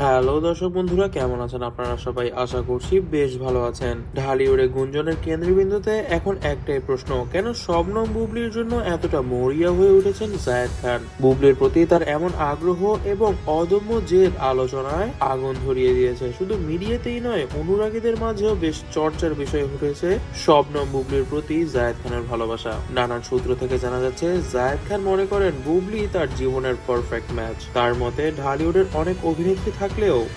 Hello দর্শক বন্ধুরা, কেমন আছেন আপনারা সবাই? আশা করছি বেশ ভালো আছেন। ঢালিউডে গুঞ্জনের কেন্দ্রবিন্দুতে এখন একটাই প্রশ্ন, কেন শবনম বুবলির জন্য এতটা মরিয়া হয়ে উঠেছেন জায়েদ খান? বুবলির প্রতি তার এমন আগ্রহ এবং অদম্য জেদ আলোচনায় আগুন ধরিয়ে দিয়েছে। শুধু মিডিয়াতেই নয়, অনুরাগীদের মাঝেও বেশ চর্চার বিষয় উঠেছে শবনম বুবলির প্রতি জায়েদ খানের ভালোবাসা। নানান সূত্র থেকে জানা যাচ্ছে, জায়েদ খান মনে করেন বুবলি তার জীবনের পারফেক্ট ম্যাচ। তার মতে ঢালিউডের অনেক অভিনেত্রী থাকলেও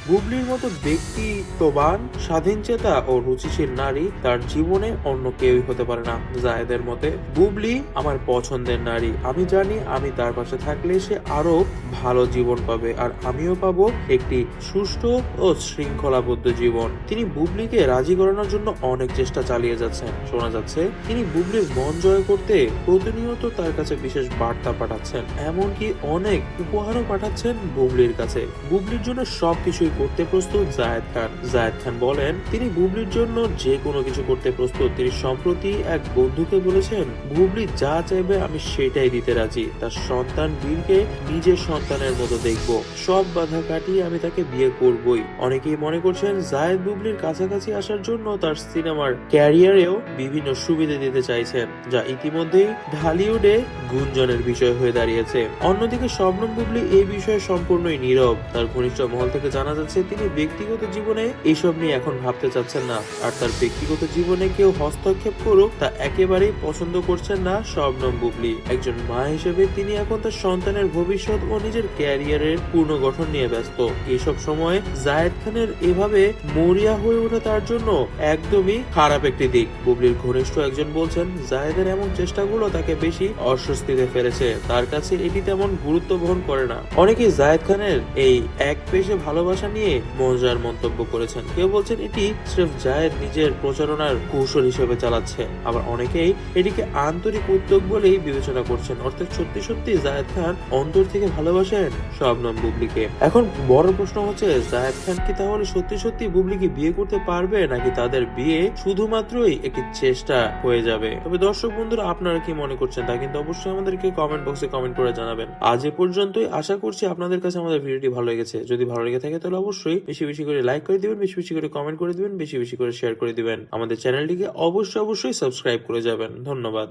বুবলির মতো ব্যক্তিত্ববান, স্বাধীনচেতা ও রুচিশীল নারী তার জীবনে অন্য কেউই হতে পারে না। জায়েদের মতে, বুবলি আমার পছন্দের নারী। আমি জানি আমি তার পাশে থাকলে সে আরো ভালো জীবন পাবে, আর আমিও পাবো একটি সুষ্ঠু ও শৃঙ্খলাবদ্ধ জীবন। তিনি বুবলিকে রাজি করানোর জন্য অনেক চেষ্টা চালিয়ে যাচ্ছেন। শোনা যাচ্ছে তিনি বুবলির মন জয় করতে প্রতিনিয়ত তার কাছে বিশেষ বার্তা পাঠাচ্ছেন, এমনকি অনেক উপহারও পাঠাচ্ছেন বুবলির কাছে। বুবলির জন্য সবকিছুই করতে প্রস্তুত জায়েদ খান। জায়েদ খান বলেন তিনি বুবলির জন্য যে কোনো কিছু করতে প্রস্তুত। তিনি সম্প্রতি এক বন্ধুকে বলেছেন, বুবলি যা চাইবে আমি সেটাই দিতে রাজি। তার সন্তান বীরকে নিজের সন্তানের মতো দেখব। সব বাধা কাটিয়ে আমি তাকে বিয়ে করবই। অনেকেই মনে করছেন জায়েদ বুবলির কাছাকাছি আসার জন্য তার সিনেমার ক্যারিয়ারেও বিভিন্ন সুবিধা দিতে চাইছেন, যা ইতিমধ্যেই ঢালিউডে গুঞ্জনের বিষয় হয়ে দাঁড়িয়েছে। অন্যদিকে শবনম বুবলি এই বিষয়ে সম্পূর্ণই নীরব। তার ঘনিষ্ঠ মহল থেকে জানা যাচ্ছে তিনি ব্যক্তিগত জীবনে এইসব নিয়ে এখন ভাবতে চাচ্ছেন না, আর তার ব্যক্তিগত জীবনে কেউ হস্তক্ষেপ করুক তা একেবারেই পছন্দ করছেন না শবনম বুবলি। একজন মা হিসেবে তিনি এখন তার সন্তানের ভবিষ্যৎ ও নিজের ক্যারিয়ারের পুনর্গঠন নিয়ে ব্যস্ত। এইসব সময় জায়েদ খানের এভাবে মরিয়া হয়ে ওঠা তার জন্য একদমই খারাপ একটি দিক। বুবলির ঘনিষ্ঠ একজন বলছেন, জায়েদের এমন চেষ্টাগুলো তাকে বেশি অস্বস্তিতে ফেলেছে। তার কাছে এটি তেমন গুরুত্ব বহন করে না। অনেকেই জায়েদ খানের এই এক পেশে ভালোবাসা নিয়ে মজার মন্তব্য করেছেন। কেউ বলছেন এটি স্রেফ জায়েদ নিজের প্রচারণার কৌশল হিসেবে চালাচ্ছে, আবার অনেকেই এটিকে আন্তরিক উদ্যোগ বলেই বিবেচনা করছেন। অর্থাৎ সত্যি সত্যি জায়েদ খান অন্তর থেকে ভালোবাসেন শবনম বুবলিকে। এখন বড় প্রশ্ন হচ্ছে, জায়েদ খান কি তাহলে সত্যি সত্যি বুবলিকে বিয়ে করতে পারবে, নাকি তাদের বিয়ে শুধুমাত্রই একটি চেষ্টা হয়ে যাবে? তবে দর্শক বন্ধুরা, আপনারা কি মনে করছেন তা কিন্তু অবশ্যই আমাদেরকে কমেন্ট বক্সে কমেন্ট করে জানাবেন। আজ এ পর্যন্তই। আশা করছি আপনাদের কাছে আমাদের ভিডিওটি ভালো লেগেছে। যদি ভালো লেগে থাকে তাহলে অবশ্যই বেশি বেশি করে লাইক করে দিবেন, বেশি বেশি করে কমেন্ট করে দিবেন, বেশি বেশি করে শেয়ার করে দিবেন। আমাদের চ্যানেলটিকে অবশ্যই সাবস্ক্রাইব করে যাবেন। ধন্যবাদ।